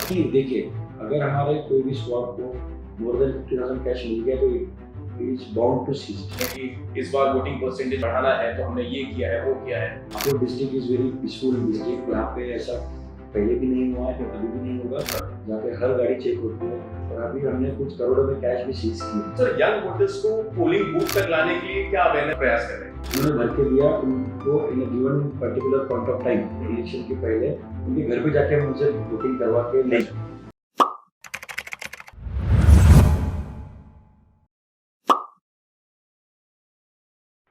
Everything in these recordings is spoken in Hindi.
कि देखिए, अगर हमारे कोई भी स्क्वाड को मोर देन 50,000 कैश मिल गया तो it is bound to seize. कि इस बार वोटिंग परसेंटेज बढ़ाना है तो हमने ये किया है, वो किया है। आपको district is very peaceful district, यहाँ पे ऐसा पहले भी नहीं हुआ है, अभी भी नहीं होगा, जहाँ पे हर गाड़ी चेक होती है। और अभी हमने कुछ करोड़ों में कैश भी सीज किए। सर, यंग वोटर्स को पोलिंग बूथ तक लाने के लिए क्या अवेयरनेस प्रयास कर रहे हैं? उन्होंने भर के दिया, उनको in given particular point of time election के पहले उनके घर पे जाके हम उनसे वोटिंग करवा के ले।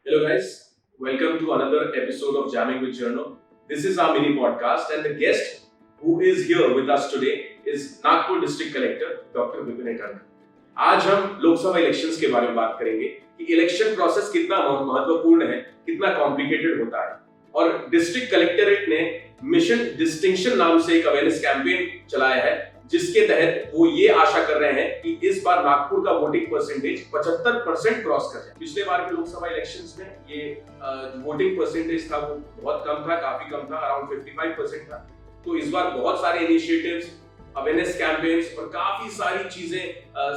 Hello guys, welcome to another episode of Jamming with Journo. This is our mini podcast and the guest who is here with us today is Nagpur District Collector Dr. Vipin Itankar. आज हम लोकसभा इलेक्शंस के बारे में बात करेंगे कि इलेक्शन प्रोसेस कितना महत्वपूर्ण है, कितना कॉम्प्लिकेटेड होता है। और डिस्ट्रिक्ट कलेक्टरेट ने मिशन डिस्टिंक्शन नाम से एक अवेयरनेस कैंपेन चलाया है, जिसके तहत वो ये आशा कर रहे हैं कि इस बार नागपुर का वोटिंग परसेंटेज 75% क्रॉस कर जाए। पिछले बार के लोकसभा इलेक्शंस में ये वोटिंग परसेंटेज था वो बहुत कम था, काफी कम था, अराउंड 55% था। तो इस बार बहुत सारे इनिशिएटिव्स, अवेयरनेस कैंपेन्स और काफी सारी चीजें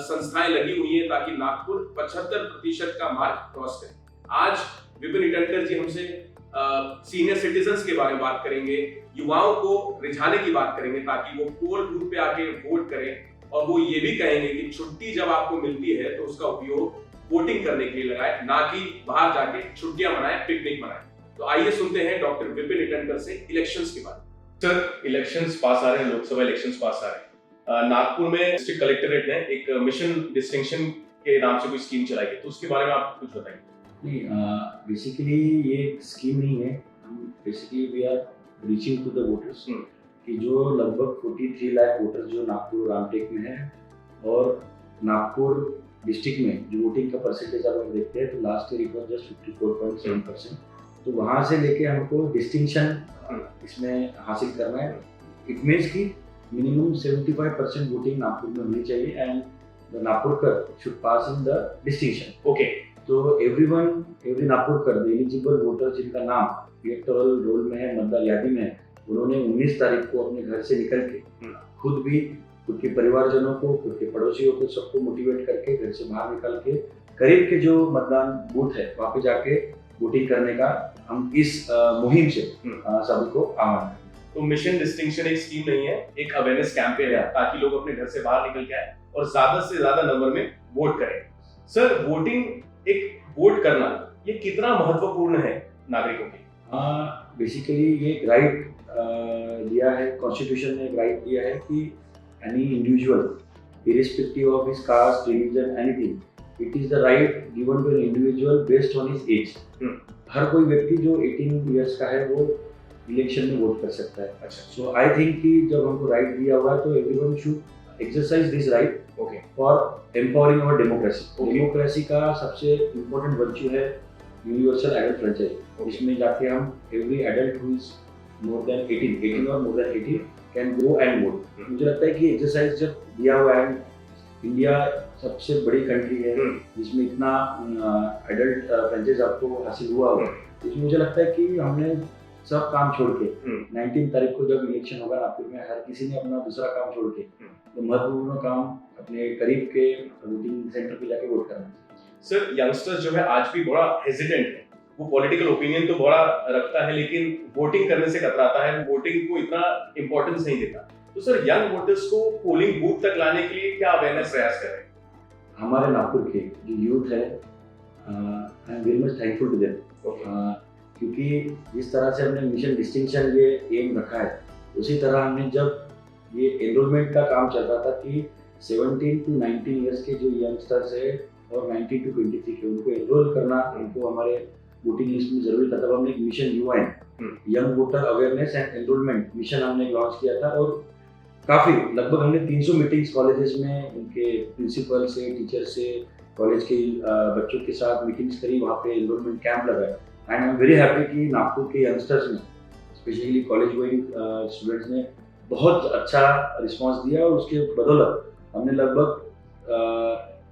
संस्थाएं लगी हुई हैं ताकि नागपुर 75% का मार्क क्रॉस करे। आज विपिन इटनकर जी हमसे सीनियर सिटीजन्स के बारे में बात करेंगे, युवाओं को रिझाने की बात करेंगे ताकि वो पोल बूथ पे आके वोट करें। और वो ये भी कहेंगे कि छुट्टी जब आपको मिलती है तो उसका उपयोग वोटिंग करने के लिए लगाए, ना कि बाहर जाके छुट्टियां मनाएं, पिकनिक मनाएं। तो आइए सुनते हैं डॉक्टर विपिन इटनकर से इलेक्शंस के बारे में। सर, इलेक्शंस पास आ रहे हैं, लोकसभा इलेक्शंस पास आ रहे हैं। नागपुर में डिस्ट्रिक्ट कलेक्टरेट ने एक मिशन डिस्टिंक्शन के नाम से कोई स्कीम चलाई है, तो उसके बारे में आप कुछ बताएंगे? नहीं, बेसिकली ये स्कीम नहीं है। हम basically we are reaching to the voters कि जो लगभग 43 लाख वोटर्स जो नागपुर रामटेक में है और नागपुर डिस्ट्रिक्ट में जो वोटिंग का परसेंटेज आप देखते हैं तो last year it was just 54.7%। तो वहाँ से लेके हमको डिस्टिंक्शन इसमें हासिल करना है। इट मीन्स कि मिनिमम 75% वोटिंग नागपुर में होनी चाहिए and the Nagpurkar should pass in the distinction. Okay, तो एवरी नागपुरकर एलिजिबल वोटर जिनका नाम इलेक्टोरल रोल में है, मतदार यादी में है, उन्होंने 19 तारीख को अपने घर से निकल के खुद भी खुद के परिवारजनों को, खुद के पड़ोसियों को, सबको मोटिवेट करके घर से बाहर निकल के करीब के जो मतदान बूथ है वहाँ पे जाके वोटिंग करने का हम इस मुहिम से सभी को आह्वान करें। तो मिशन डिस्टिंक्शन एक स्कीम नहीं है, एक अवेयरनेस कैंपेन है ताकि लोग अपने घर से बाहर निकल के आए और ज्यादा से ज्यादा नंबर में वोट करें। सर, वोट करना ये कितना महत्वपूर्ण है नागरिकों के? बेसिकली ये राइट दिया है, कॉन्स्टिट्यूशन ने एक राइट दिया है कि any individual irrespective of his caste, religion, anything, it is the right given to an individual based on his age. हर कोई व्यक्ति जो 18 इयर्स का है वो इलेक्शन में वोट कर सकता है। अच्छा, सो आई थिंक कि जब हमको राइट दिया हुआ है तो everyone should exercise this right for empowering our democracy. Democracy का सबसे इम्पोर्टेंट वर्च्यू है यूनिवर्सल एडल्ट फ्रेंचाइज। इसमें जाके हम every adult who is more than 18 और more than 18 can go and vote. मुझे लगता है कि एक्सरसाइज जब दिया हुआ है, इंडिया सबसे बड़ी कंट्री है जिसमें इतना एडल्ट फ्रेंचाइज आपको हासिल हुआ होगा, इसमें मुझे लगता है कि हमने सब काम छोड़ के 19 तारीख को जब इलेक्शन होगा नागपुर में, हर किसी ने अपना दूसरा काम छोड़ के तो महत्वपूर्ण काम अपने करीब के वोटिंग सेंटर पे जाके वोट करना। सर, यंगस्टर्स जो है आज भी बड़ा हेजिटेंट है, वो पॉलिटिकल ओपिनियन तो बड़ा रखता है लेकिन वोटिंग करने से कतराता है, वो वोटिंग को इतना इंपॉर्टेंस नहीं देता। तो सर, यंग वोटर्स को पोलिंग बूथ तक लाने के लिए क्या अवेयरनेस प्रयास कर रहे हैं? हमारे नागपुर के जो यूथ है, I am very much thankful to them, क्योंकि जिस तरह से हमने मिशन डिस्टिंक्शन ये एम रखा है, उसी तरह हमने जब ये एनरोलमेंट का काम चल रहा था कि 17 to 19 इयर्स के जो यंगस्टर्स है और 19 to 23 के, उनको एनरोल करना, उनको हमारे वोटिंग लिस्ट में जरूरी था। तब हमने एक mission UN young voter awareness and enrolment mission हमने लॉन्च किया था और काफ़ी लगभग हमने 300 मीटिंग्स कॉलेजेस में उनके प्रिंसिपल से, टीचर से, कॉलेज के बच्चों के साथ मीटिंग्स करी, वहाँ पे एनरोलमेंट कैंप लगाए। And I am very happy कि नागपुर के यंगस्टर्स ने, स्पेशली कॉलेज गोइंग स्टूडेंट्स ने बहुत अच्छा रिस्पांस दिया और उसके बदौलत हमने लगभग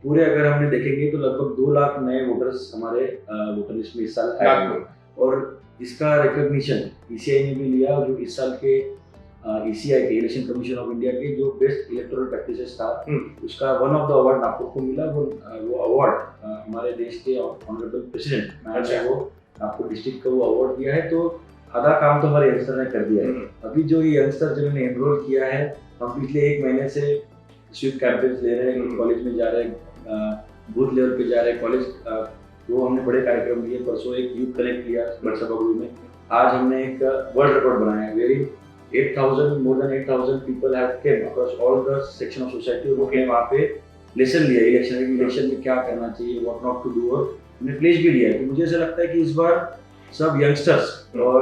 पूरे अगर हमने देखेंगे तो लगभग 2 लाख नए वोटर्स हमारे वोटर लिस्ट में इस साल आए और इसका रिकॉग्निशन ईसीआई ने भी लिया, जो इस साल के ECI के इलेक्शन कमीशन ऑफ इंडिया के जो बेस्ट इलेक्टोरल प्रैक्टिसेस था उसका one of the award Nagpur को मिला। वो अवार्ड हमारे देश के ऑनरेबल प्रेसिडेंट ने वो नागपुर डिस्ट्रिक्ट को वो अवार्ड दिया है। तो आधा काम तो हमारे यंगस्टर ने कर दिया है। अभी जो ये यंगस्टर जिन्होंने एनरोल किया है, हम पिछले 1 महीने से स्वीप कैंपेन्स ले रहे हैं, कॉलेज में जा रहे हैं, बूथ लेवल पे जा रहे हैं, कॉलेज वो हमने बड़े कार्यक्रम लिए। परसों एक यूथ कनेक्ट किया सभागृह में। आज हमने एक वर्ल्ड रिकॉर्ड बनाया, very 8,000 more than 8,000 people have came across all the section of society. उन्होंने वहाँ पे लेसन लिया इलेक्शन में क्या करना चाहिए, व्हाट नॉट टू डू, और हमने प्लेज भी लिया है। तो मुझे ऐसा लगता है कि इस बार सब यंगस्टर्स और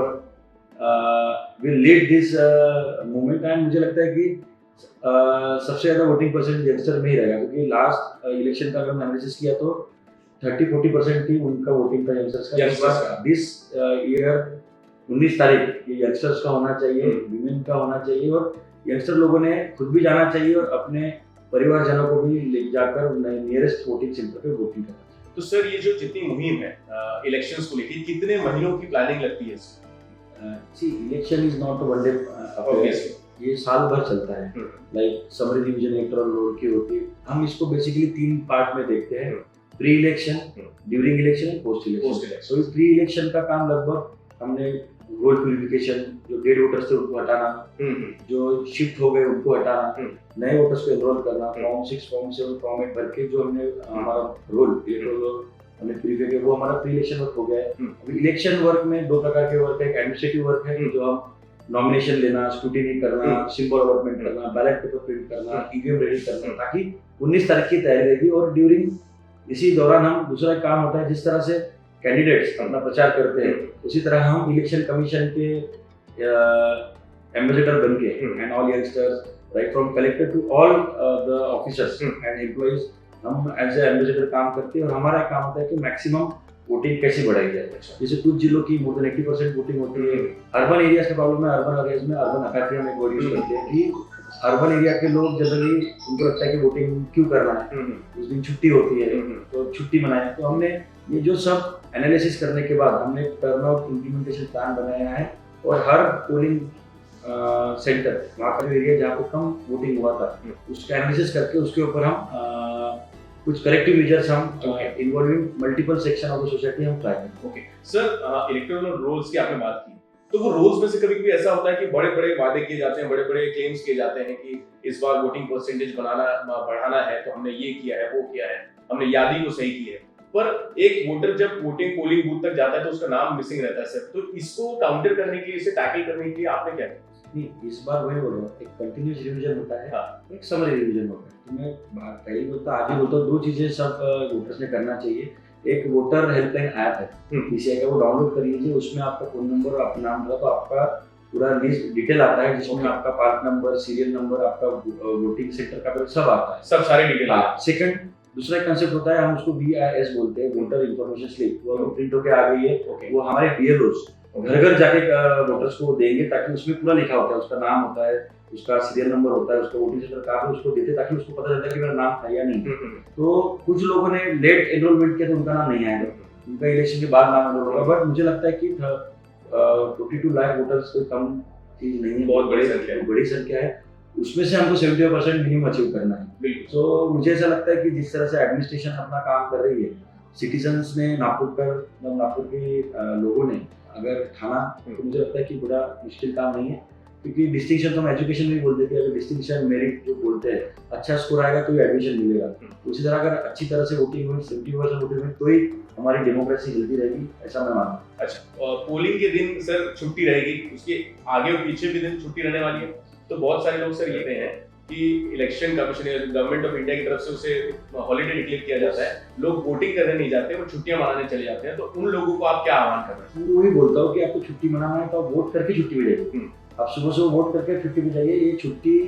will lead this movement. And मुझे लगता है कि सबसे ज़्यादा वोटिंग परसेंट यंगस्टर में ही रहेगा, क्योंकि लास्ट इलेक्शन का अगर हमने एनालिसिस किया तो 30-40% ही उनका वोटिंग का यंगस्टर्स का। दिस ईयर 19 तारीख ये यंगस्टर्स का होना चाहिए, विमेन का होना चाहिए, और यंगस्टर लोगों ने खुद भी जाना चाहिए और अपने परिवारजनों को भी ले जाकर नियरेस्ट वोटिंग सेंटर पे वोटिंग करना चाहिए। तो सर ये जो जितनी मुहिम है इलेक्शंस को लेकर, कितने महीनों की प्लानिंग लगती है इसमें? See election is not a one day affair, ये साल भर चलता है। Like summary division electoral roll की होती है। हम इसको बेसिकली 3 पार्ट में देखते हैं, pre election, during election and post election. तो इस प्री इलेक्शन का काम लगभग हमने रोल प्यूरिफिकेशन, जो डेड वोटर्स थे उनको हटाना, जो शिफ्ट हो गए उनको हटाना, नए वोटर्स को एनरोल करना, फॉर्म 6, फॉर्म 7, फॉर्म 8 भर के जो हमने हमारा रोल इलेक्टोरल हमने प्यूरिफाई किया, वो हमारा प्री इलेक्शन वर्क हो गया है। अभी इलेक्शन वर्क में 2 प्रकार के वर्क है। एक एडमिनिस्ट्रेटिव वर्क है जो हम नॉमिनेशन लेना, स्क्रूटिनी करना, सिंबल अलॉटमेंट करना, बैलेट पेपर प्रिंट करना, ईवीएम रेडी करना, ताकि 19 तारीख की तैयारी रहेगी। और ड्यूरिंग इसी दौरान हम दूसरा काम होता है, जिस तरह से कैंडिडेट्स अपना प्रचार करते हैं, उसी तरह हम इलेक्शन कमीशन के एम्बेसडर बन के and all youngsters right from collector to all the officers and employees, हम एज ए एम्बेसडर काम करते हैं। और हमारा काम होता है कि मैक्सिमम वोटिंग कैसे बढ़ाई जाए। जैसे कुछ जिलों की मोर देन 80% वोटिंग होती है। अर्बन एरियाज का प्रॉब्लम है, अर्बन एरियाज में अर्बन अकाट्री हम एक वर्ड यूज करते हैं कि अर्बन एरिया के लोग जनरली उनको लगता है कि वोटिंग क्यों करना है, उस दिन छुट्टी होती है तो छुट्टी मनाएं। तो हमने ये जो सब एनालिसिस करने के बाद हमने टर्नआउट इम्प्लीमेंटेशन प्लान बनाया है, और हर पोलिंग सेंटर वहाँ पर एरिया जहाँ पे कम वोटिंग हुआ था उसका एनालिसिस करके उसके ऊपर हम कुछ करेक्टिव मेजर्स हम involving multiple section of the society हम ट्राई करें। ओके सर, इलेक्टोरल रोल्स की आपने बात की, तो वो रोल्स में से कभी-कभी ऐसा होता है कि बड़े-बड़े वादे किए जाते हैं, बड़े-बड़े क्लेम्स किए जाते हैं कि इस बार वोटिंग परसेंटेज बढ़ाना है, तो हमने ये किया है, वो किया है, हमने यादी को सही की है। पर एक वोटर जब वोटिंग पोलिंग बूथ तक जाता है तो उसका नाम मिसिंग रहता है सर। तो इसको काउंटर करने के लिए, इसे टैकल करने के लिए आपने क्या किया? नहीं, इस बार वही बोल रहा हूँ, एक कंटिन्यूस रिवीजन होता है, एक समरी रिवीजन होता है। तो मैं पहले बोलता आगे बोलता हूँ, 2 चीजें सब वोटर्स ने करना चाहिए। एक वोटर हेल्पलाइन ऐप है PCI का, वो डाउनलोड कर लीजिए। उसमें आपका फोन नंबर और अपना नाम डाला तो आपका पूरा लिस्ट डिटेल आता है, जिसमें आपका पार्ट नंबर, सीरियल नंबर, आपका वोटिंग सेंटर का सब आता है, सब सारे डिटेल। सेकंड दूसरा कंसेप्ट होता है, हम उसको VIS बोलते हैं, वोटर इन्फॉर्मेशन स्लिप। वो प्रिंट होकर आ गई है, वो हमारे BLOs घर घर जाके वोटर्स को देंगे, ताकि उसमें पूरा लिखा होता है, उसका नाम होता है, उसका सीरियल नंबर होता है, उसका वोटिंग सेंटर कहाँ पे, उसको देते ताकि उसको पता चलता है कि मेरा नाम था या नहीं। तो कुछ लोगों ने लेट एनरोलमेंट किया तो उनका नाम नहीं आएगा, उनका इलेक्शन के बाद नाम एनरोल होगा। बट मुझे लगता है कि 22 लाख वोटर्स कोई कम चीज नहीं है, बहुत बड़ी संख्या है। उसमें से हमको 70% मिनिमम अचीव करना है। तो मुझे ऐसा लगता है कि जिस तरह से एडमिनिस्ट्रेशन अपना काम कर रही है, सिटीजन्स ने नागपुर के लोगों ने अगर ठाना, तो मुझे लगता है कि बड़ा मुश्किल काम नहीं है, क्योंकि डिस्टिंक्शन तो हम एजुकेशन में बोलते हैं। अगर डिस्टिंक्शन मेरिट जो बोलते हैं, अच्छा स्कोर आएगा तो एडमिशन मिलेगा। उसी तरह अगर अच्छी तरह से वोटिंग हुई, 70% वोटिंग हुई, तो ही हमारी डेमोक्रेसी जल्दी रहेगी, ऐसा मैं मानता हूँ। अच्छा, पोलिंग के दिन सर छुट्टी रहेगी, उसके आगे और पीछे भी दिन छुट्टी रहने वाली है। तो बहुत सारे लोग सर ये कहते हैं कि इलेक्शन कमीशन या गवर्नमेंट ऑफ इंडिया की तरफ से उसे हॉलीडे डिक्लेयर किया जाता है, लोग वोटिंग करने नहीं जाते, वो छुट्टियां मनाने चले जाते हैं। तो उन लोगों को आप क्या आह्वान कर रहे हैं? मैं वही बोलता हूँ कि आपको छुट्टी मनाना है तो आप वोट करके छुट्टी मिलेगी। आप सुबह सुबह वोट करके छुट्टी भी चाहिए। ये छुट्टी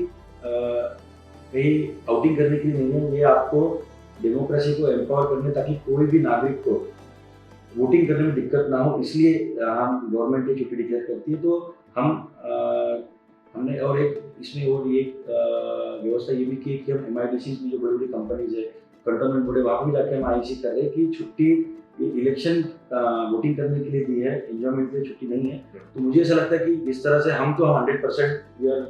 कहीं आउटिंग करने के लिए नहीं है, ये आपको डेमोक्रेसी को एम्पावर करने, ताकि कोई भी नागरिक को वोटिंग करने में दिक्कत ना हो, इसलिए हम गवर्नमेंट ये छुट्टी डिक्लेयर करती है। तो हमने और एक इसमें और एक व्यवस्था ये भी की कि हम MIDCs में जो बड़ी बड़ी कंपनीज है, कंटोनमेंट बोर्ड है, वहाँ भी जाके हम IEC कर रहे हैं कि छुट्टी इलेक्शन वोटिंग करने के लिए दी है, एंजॉयमेंट के लिए छुट्टी नहीं है। तो मुझे ऐसा लगता है कि जिस तरह से हम तो 100% we are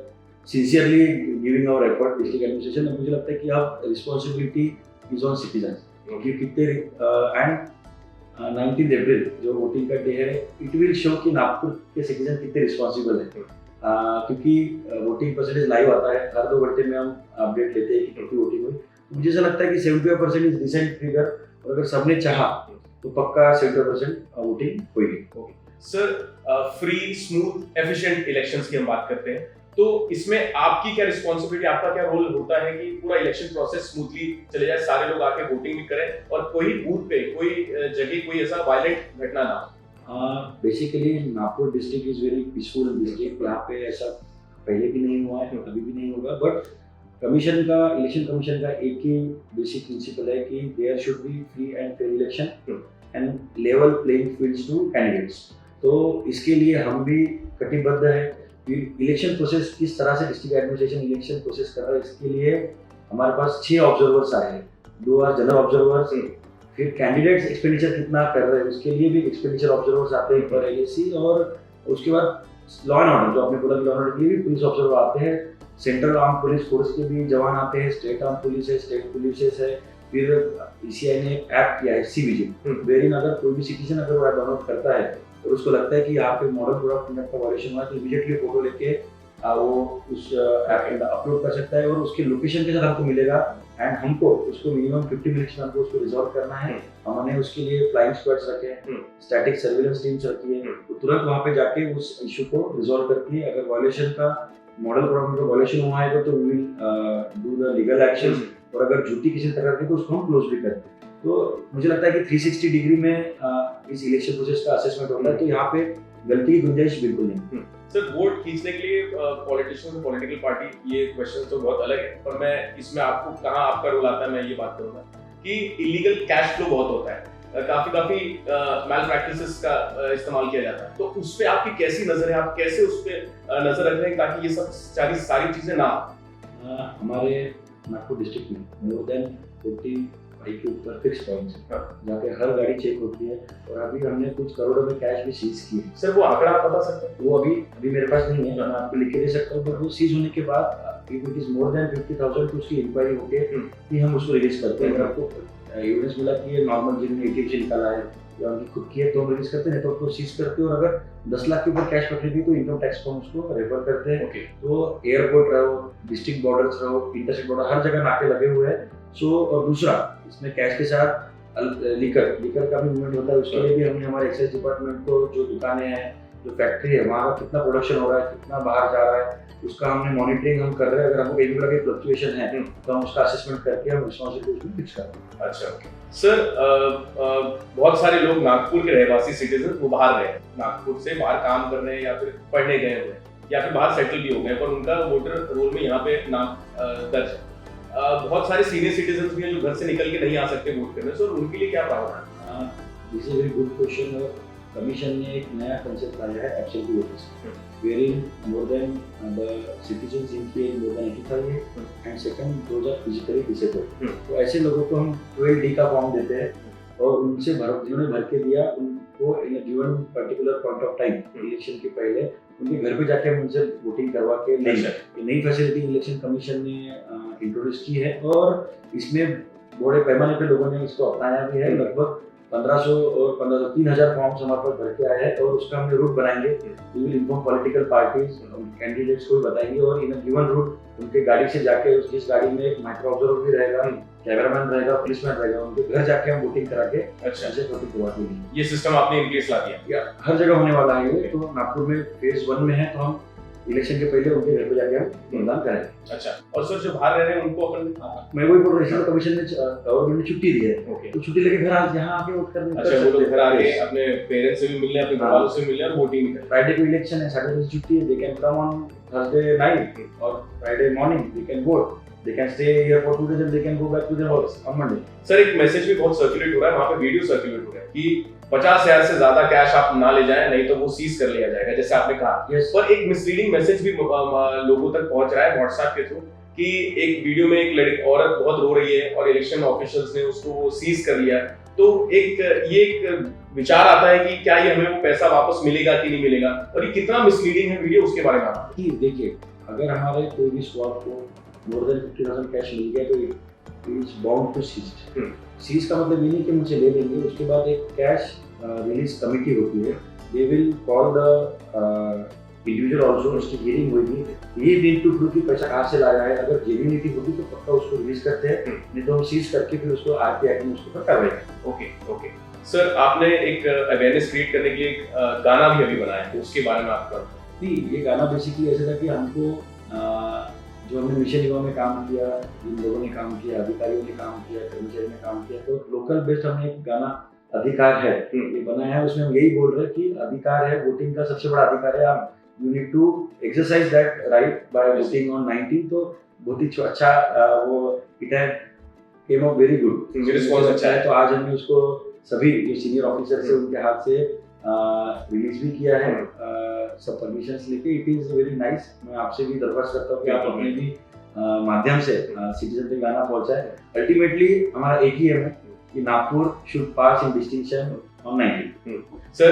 sincerely giving our effort district administration, मुझे लगता है कि अब रिस्पॉन्सिबिलिटी इज ऑन सिटीजन्स कि कितने एंड 19 अप्रैल जो वोटिंग का डे है, इट विल शो कि नागपुर के सिटीजन कितने रिस्पॉन्सिबल है। क्योंकि वोटिंग परसेंटेज लाइव आता है, हर 2 घंटे में हम अपडेट लेते हैं कि कितनी वोटिंग हुई। मुझे ऐसा लगता है कि 75% इज डिसेंट फिगर, और अगर सबने चाहा तो पक्का 75% वोटिंग होगी। Sir, free, smooth, efficient elections की हम बात करते हैं, तो इसमें आपकी क्या रिस्पॉन्सिबिलिटी, आपका क्या रोल होता है कि पूरा इलेक्शन प्रोसेस स्मूथली चले जाए, सारे लोग आके वोटिंग भी करें और कोई बूथ पे, कोई जगह कोई ऐसा वायलेंट घटना ना हो? Basically Nagpur district is very peaceful district, यहाँ पे ऐसा पहले भी नहीं हुआ है, अभी भी नहीं होगा। बट कमीशन का, इलेक्शन कमीशन का एक ही बेसिक प्रिंसिपल है कि there should be free and fair election and level playing fields to candidates. तो इसके लिए हम भी कटिबद्ध है। इलेक्शन प्रोसेस किस तरह से डिस्ट्रिक्ट एडमिनिस्ट्रेशन इलेक्शन प्रोसेस कर रहा है, इसके लिए हमारे पास 6 ऑब्जर्वर्स आए हैं, 2 जनरल ऑब्जर्वर्स, फिर कैंडिडेट्स एक्सपेंडिचर कितना कर रहे हैं उसके लिए भी एक्सपेंडिचर ऑब्जर्वर्स आते हैं पर एलएसी, और उसके बाद लॉ एंड ऑर्डर, जो आपने बोला लॉ एंड ऑर्डर के लिए भी पुलिस ऑब्जर्वर आते हैं, सेंट्रल आर्म पुलिस फोर्स के भी जवान आते हैं, स्टेट आर्म पुलिस है, स्टेट पुलिस है, फिर ईसीआई ने ऐप किया है सीविजिल, वेरिन अगर कोई भी सिटीजन अगर वो ऐप डाउनलोड करता है और उसको लगता है कि यहाँ पे मॉडल कोड ऑफ कंडक्ट का वायलेशन हुआ है, तो इमीडिएटली फोटो लेके वो उस ऐप के अंदर अपलोड कर सकता है और उसके लोकेशन के साथ हमको मिलेगा, एंड हमको उसको मिनिमम 50 मिनट्स में हमको उसको रिजॉल्व करना है। हमने उसके लिए फ्लाइंग स्क्वाड्स रखे हैं, स्टैटिक सर्विलेंस टीम्स रखी है, तो तुरंत वहाँ पे जाके उस इशू को रिजॉल्व करती है। अगर वायलेशन का मॉडल कोड का वायलेशन हुआ है तो we will do the legal action, और अगर झूठी किसी तरह की तो उसको हम क्लोज भी करते हैं। तो मुझे लगता है कि 360 डिग्री में इस इलेक्शन प्रोसेस का असेसमेंट होता है, तो यहाँ पे गलती की गुंजाइश बिल्कुल नहीं। सर, वोट खींचने के लिए पॉलिटिशियंस और पॉलिटिकल पार्टी, ये क्वेश्चन तो बहुत अलग है, पर मैं इसमें आपको कहाँ आपका रोल आता है मैं ये बात करूंगा कि इलीगल कैश फ्लो बहुत होता है, काफी मैल प्रैक्टिसेस का इस्तेमाल किया जाता है, तो उस पे आपकी कैसी नजर है, आप कैसे उस पे नजर रख रहे हैं ताकि ये सब सारी चीजें ना हमारे नागपुर डिस्ट्रिक्ट में मोर देन 45 के ऊपर फिक्स पॉइंट्स है जहाँ पे हर गाड़ी चेक होती है, और अभी हमने कुछ करोड़ों में कैश भी सीज किए। सर, वो आंकड़ा आप बता सकते हैं? वो अभी मेरे पास नहीं है, मैं आपको लिख के दे सकता हूँ, बट वो सीज होने के बाद if it is more than 50,000 तो उसकी इंक्वायरी होके कि हम उसको रिलीज करते हैं। अगर आपको एविडेंस मिला कि ये नॉर्मल जिन्होंने एटीएम से निकाला है या उनकी खुद की है तो हम रिलीज करते हैं, तो उसको सीज करते हैं। और अगर 10 लाख के ऊपर कैश पकड़ी थी तो इनकम टैक्स को हम उसको रेफर करते हैं। तो एयरपोर्ट रहो, डिस्ट्रिक्ट बॉर्डर्स रहो, इंटरस्टेट बॉर्डर, हर जगह नाके लगे हुए हैं। और दूसरा इसमें कैश के साथ लिकर का भी मूवमेंट होता है, उसके लिए भी हमने हमारे एक्साइज डिपार्टमेंट को, जो दुकानें हैं, जो फैक्ट्री है, वहाँ का कितना प्रोडक्शन हो रहा है, कितना बाहर जा रहा है, उसका हमने मॉनिटरिंग हम कर रहे हैं। अगर हमको कहीं भी लगे फ्लक्चुएशन है तो हम उसका असेसमेंट करके हम रिस्पॉन्सिबिलिटी उसमें फिक्स करते हैं। अच्छा सर, बहुत सारे लोग नागपुर के रहवासी सिटीजन वो बाहर गए हैं, नागपुर से बाहर काम कर रहे हैं या फिर पढ़ने गए हुए हैं या फिर बाहर सेटल भी हो गए, पर उनका वोटर रोल में यहाँ पे नाम दर्ज है। बहुत सारे सीनियर सिटीजन भी हैं जो घर से निकल के नहीं आ सकते वोट करने, सो उनके लिए क्या प्रावधान है? This is very good question. Commission ने एक नया कंसेप्ट लाया है absentee voters, wherein more than the citizens in age more than 85 years and second those are physically disabled. तो ऐसे लोगों को हम 12D का फॉर्म देते हैं और उनसे जिन्होंने भर के दिया उनको in a given particular point of time election के पहले उनके घर पे जाके हम उनसे वोटिंग करवा के लेंगे। ये नई फैसिलिटी इलेक्शन कमीशन ने इंट्रोड्यूस की है और इसमें बड़े पैमाने पे लोगों ने इसको अपनाया भी है। लगभग 1500 और 3,000 फॉर्म्स हमारे पास भर के आए हैं और उसका हमने रूट बनाएंगे। We will inform political parties, candidates को भी बताएंगे और इन अ गिवन रूट उनके गाड़ी से जाके जिस गाड़ी में एक माइक्रो ऑब्जर्वर भी रहेगा, कैमरामैन रहेगा, पुलिसमैन रहेगा, उनके घर जाके हम वोटिंग करा के अच्छे वोटिंग करवा देंगे। ये सिस्टम आपने इन केस ला दिया? हर जगह होने वाला है ये। तो नागपुर में फेज 1 में है, तो हम इलेक्शन के पहले उनके घर पे जाके हम मतदान करेंगे। अच्छा, और सर जो बाहर रह रहे हैं उनको अपन, मैं वही बोल रहा हूँ, कमीशन ने गवर्नमेंट ने छुट्टी दी है, तो छुट्टी लेके घर यहाँ आके वोट करने। अच्छा, वो लोग घर आके अपने पेरेंट्स से भी मिलने, अपने घर वालों से मिलने और वोटिंग भी करें। फ्राइडे को इलेक्शन है, सैटरडे से छुट्टी है, they can come on Thursday night और Friday morning they can vote, they can stay here for 2 days and they can go back to their house on Monday। Sir, एक मैसेज भी बहुत सर्कुलेट हो रहा है, वहाँ पे वीडियो सर्कुलेट हो रहा है कि 50,000 से ज्यादा कैश आप ना ले जाएं, नहीं तो वो सीज कर लिया जाएगा, जैसे आपने कहा। पर एक मिसलीडिंग मैसेज भी लोगों तक पहुंच रहा है व्हाट्सएप के थ्रू कि एक वीडियो में एक औरत बहुत रो रही है और इलेक्शन ऑफिशियल्स ने उसको सीज कर लिया। तो एक विचार आता है कि क्या ये हमें वो पैसा वापस मिलेगा कि नहीं मिलेगा, और ये कितना मिसलीडिंग है वीडियो, उसके बारे में आप कि देखिए, अगर हमारे कोई भी स्क्वाड को मोर देन 50,000 कैश मिल गया तो it is bound to seize. Seize का मतलब ये नहीं कि मुझे ले लेंगे, उसके बाद एक कैश रिलीज कमिटी होती है, they will call the individual also, उसकी हियरिंग होगी, ये नीड टू प्रूव कि पैसा कहाँ से लाया है। अगर जेन्युइनिटी होगी तो पक्का उसको रिलीज करते हैं, नहीं तो हम सीज करके फिर उसको आरटी एक्ट में उसको कार्रवाई करते हैं। ओके सर, आपने एक अवेयरनेस क्रिएट करने के लिए एक गाना भी अभी बनाया है, तो उसके बारे में आप नहीं, ये गाना बेसिकली ऐसा था कि हमको जो हमने मिशन युवा में काम किया, जिन लोगों ने काम किया, अधिकारियों ने काम किया, कर्मचारियों ने काम किया, तो लोकल बेस्ड हमने एक गाना अधिकार है ये बनाया है। उसमें हम यही बोल रहे हैं कि अधिकार है, वोटिंग का सबसे बड़ा अधिकार है, आप you need to exercise that right by voting on 19। तो बहुत ही अच्छा वो it had came out very good, response अच्छा है। तो आज हमने उसको सभी जो सीनियर ऑफिसर से उनके हाथ से रिलीज भी किया है, सब परमिशंस लेके। It is very nice. मैं आपसे भी दरख्वास्त करता हूँ कि आप अपने भी माध्यम से सिटीजन तक गाना पहुंचाए। अल्टीमेटली हमारा एक ही है कि Nagpur should pass in distinction on 19। Sir,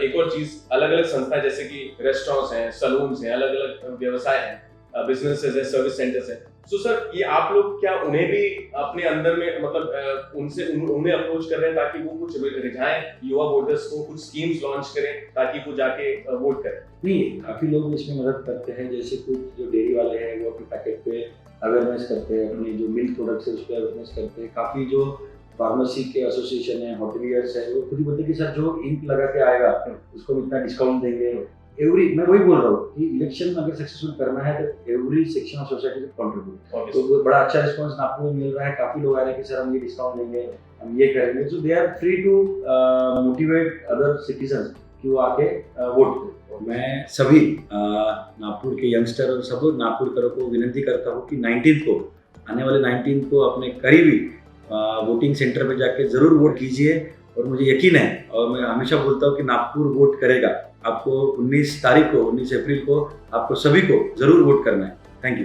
एक और चीज, अलग अलग संस्था जैसे कि रेस्टोरेंट्स हैं, सलून्स हैं, अलग अलग व्यवसाय हैं, बिजनेसेस हैं, सर्विस सेंटर्स हैं, सो सर ये आप लोग क्या उन्हें भी अपने अंदर में मतलब उनसे उन्हें अप्रोच कर रहे हैं ताकि वो कुछ रिझाएं युवा वोटर्स को, कुछ स्कीम्स लॉन्च करें ताकि वो जाके वोट करें? नहीं, काफी लोग इसमें मदद करते हैं। जैसे कुछ जो डेयरी वाले हैं वो अपने पैकेट पे अवेयरनेस करते हैं, अपने जो मिल्क प्रोडक्ट्स है उस पर अवेयरनेस करते हैं। काफी जो फार्मेसी के एसोसिएशन है, होटलियर्स है, वो खुद ही बोलते हैं कि सर जो इंक लगा के आएगा उसको हम इतना डिस्काउंट देंगे। मैं वही बोल रहा हूँ कि इलेक्शन अगर सक्सेसफुल करना है तो एवरी सेक्शन ऑफ सोसाइटी से कंट्रीब्यूट। तो बड़ा अच्छा रिस्पांस नागपुर में मिल रहा है। काफी लोग आ रहे हैं कि सर हम ये डिस्काउंट देंगे, हम ये करेंगे। So they are free to motivate other citizens कि वो आके वोट करें। मैं सभी नागपुर के यंगस्टर और सब नागपुरकरों को विनती करता हूँ कि 19 को, आने वाले 19 को अपने करीबी वोटिंग सेंटर पे जाके जरूर वोट कीजिए। और मुझे यकीन है, और मैं हमेशा बोलता हूँ कि नागपुर वोट करेगा। आपको 19 तारीख को, 19 अप्रैल को आपको सभी को जरूर वोट करना है। Thank you.